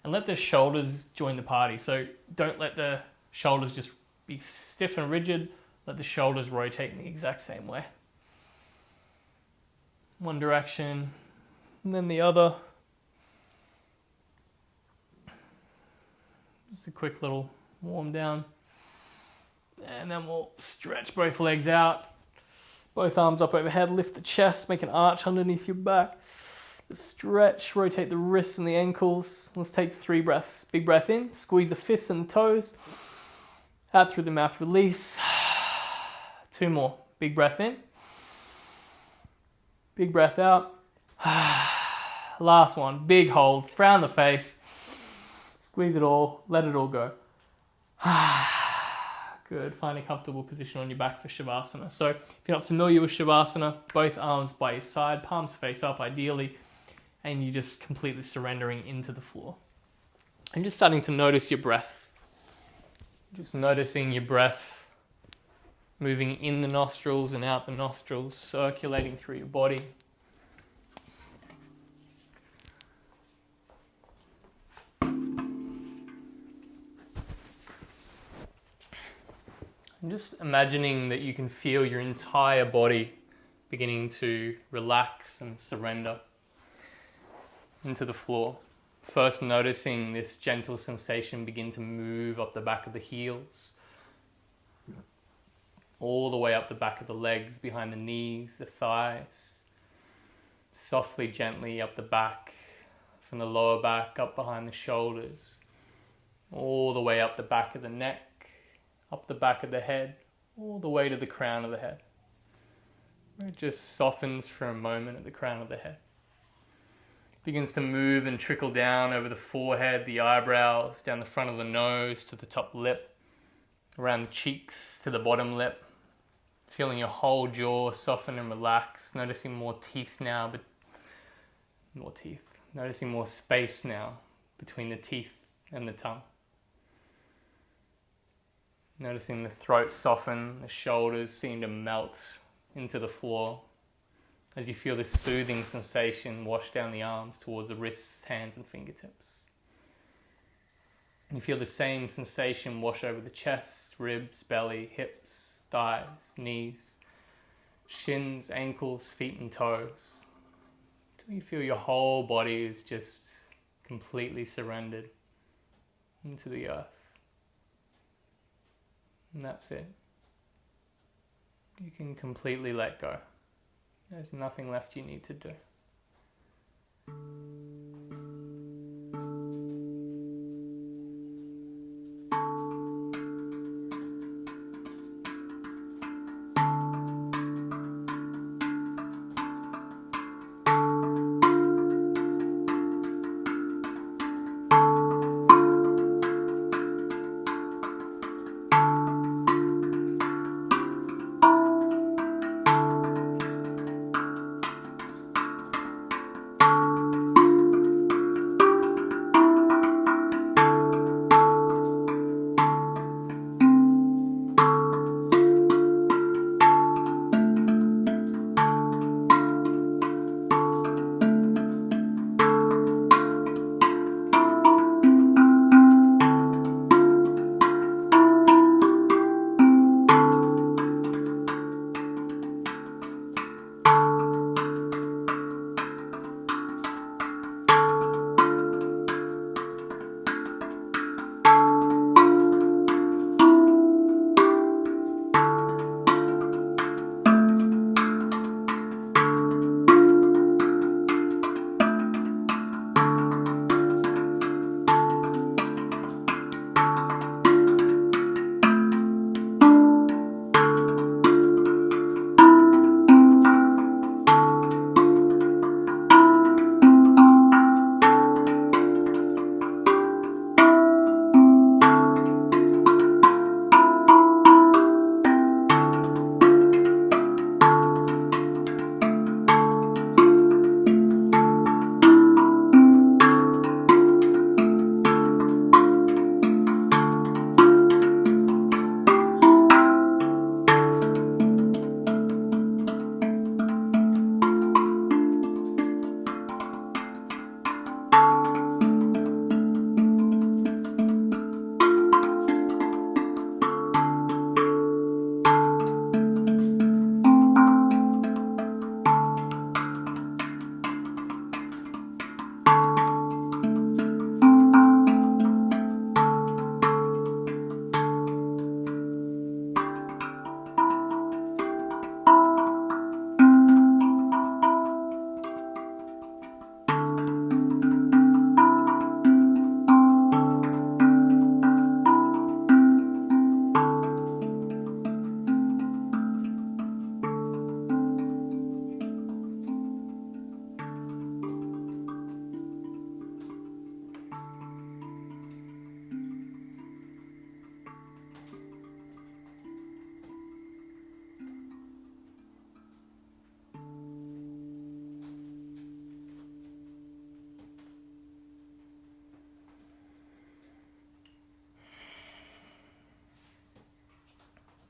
and let the shoulders join the party. So don't let the shoulders just be stiff and rigid. Let the shoulders rotate in the exact same way. One direction, and then the other. Just a quick little warm down. And then we'll stretch both legs out. Both arms up overhead, lift the chest, make an arch underneath your back. Stretch, rotate the wrists and the ankles. Let's take 3 breaths. Big breath in, squeeze the fists and the toes. Out through the mouth, release. 2 more. Big breath in. Big breath out. Last one. Big hold. Frown the face. Squeeze it all. Let it all go. Good. Find a comfortable position on your back for Shavasana. So if you're not familiar with Shavasana, both arms by your side, palms face up ideally, and you're just completely surrendering into the floor. And just starting to notice your breath. Just noticing your breath moving in the nostrils and out the nostrils, circulating through your body. And just imagining that you can feel your entire body beginning to relax and surrender. into the floor. First noticing this gentle sensation begin to move up the back of the heels, all the way up the back of the legs, behind the knees, the thighs, softly, gently up the back, from the lower back, up behind the shoulders, all the way up the back of the neck, up the back of the head, all the way to the crown of the head. It just softens for a moment at the crown of the head. Begins to move and trickle down over the forehead, the eyebrows, down the front of the nose to the top lip, around the cheeks to the bottom lip. Feeling your whole jaw soften and relax, noticing more teeth now, but more teeth. Noticing more space now between the teeth and the tongue. Noticing the throat soften, the shoulders seem to melt into the floor as you feel this soothing sensation wash down the arms towards the wrists, hands and fingertips. You feel the same sensation wash over the chest, ribs, belly, hips, thighs, knees, shins, ankles, feet and toes. Until you feel your whole body is just completely surrendered into the earth. And that's it. You can completely let go. There's nothing left you need to do.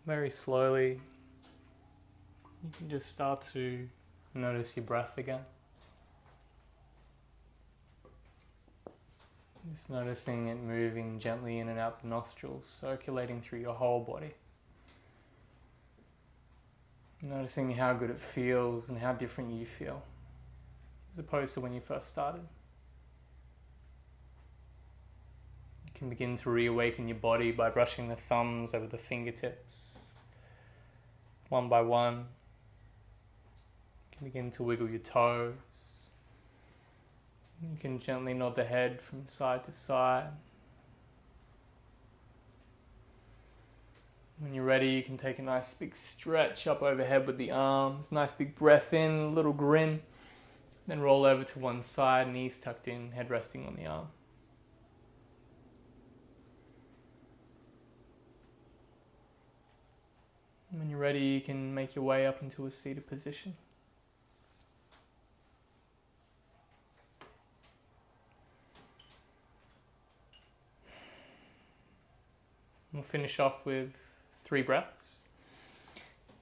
Very slowly, you can just start to notice your breath again. Just noticing it moving gently in and out the nostrils, circulating through your whole body. Noticing how good it feels and how different you feel, as opposed to when you first started. You can begin to reawaken your body by brushing the thumbs over the fingertips, one by one. You can begin to wiggle your toes. You can gently nod the head from side to side. When you're ready, you can take a nice big stretch up overhead with the arms. Nice big breath in, a little grin. Then roll over to one side, knees tucked in, head resting on the arm. And when you're ready, you can make your way up into a seated position. We'll finish off with 3 breaths.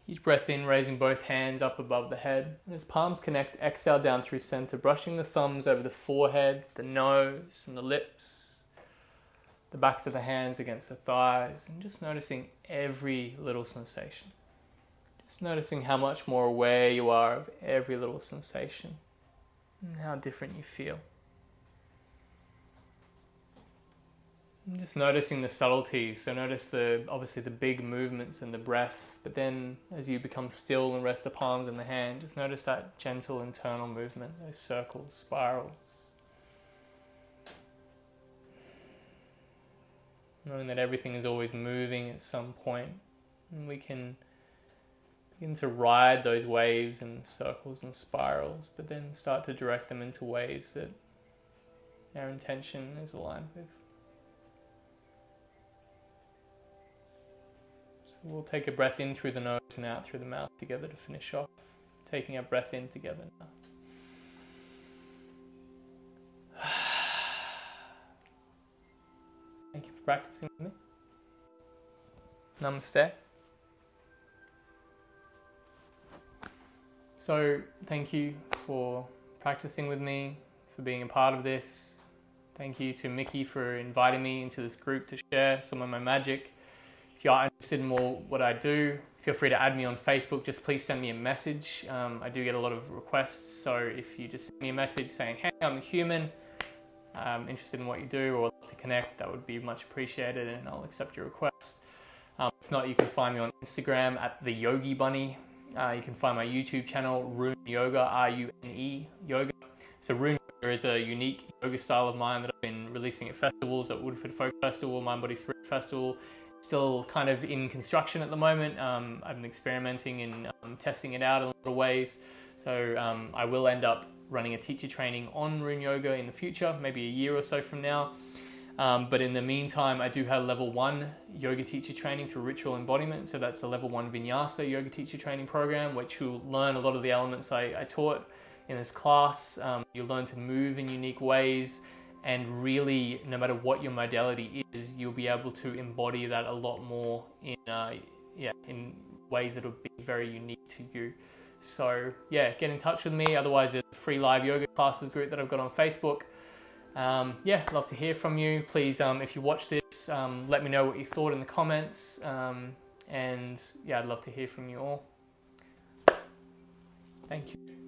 Each breath in, raising both hands up above the head. As palms connect, exhale down through center, brushing the thumbs over the forehead, the nose, and the lips, the backs of the hands against the thighs, and just noticing every little sensation. Just noticing how much more aware you are of every little sensation and how different you feel. And just noticing the subtleties. So notice obviously the big movements in the breath, but then as you become still and rest the palms in the hand, just notice that gentle internal movement, those circles, spirals. Knowing that everything is always moving at some point, and we can begin to ride those waves and circles and spirals, but then start to direct them into ways that our intention is aligned with. We'll take a breath in through the nose and out through the mouth together to finish off. Taking our breath in together now. Thank you for practicing with me. Namaste. So, thank you for practicing with me, for being a part of this. Thank you to Mickey for inviting me into this group to share some of my magic. If you are interested in more what I do, feel free to add me on Facebook. Just please send me a message. I do get a lot of requests, so if you just send me a message saying, hey, I'm a human, I'm interested in what you do, or would love to connect, that would be much appreciated, and I'll accept your request. If not, you can find me on Instagram at the Yogi Bunny. You can find my YouTube channel, Rune Yoga, R-U-N-E, Yoga. So Rune Yoga is a unique yoga style of mine that I've been releasing at festivals, at Woodford Folk Festival, Mind Body Spirit Festival. Still kind of in construction at the moment. I'm experimenting and testing it out in a lot of ways. So I will end up running a teacher training on Rune Yoga in the future, maybe a year or so from now. But in the meantime, I do have level 1 yoga teacher training through ritual embodiment. So that's a level 1 vinyasa yoga teacher training program, which you'll learn a lot of the elements I taught in this class. You'll learn to move in unique ways. And really, no matter what your modality is, you'll be able to embody that a lot more in ways that will be very unique to you. So yeah, get in touch with me. Otherwise, there's a free live yoga classes group that I've got on Facebook. Love to hear from you. Please, if you watch this, let me know what you thought in the comments. I'd love to hear from you all. Thank you.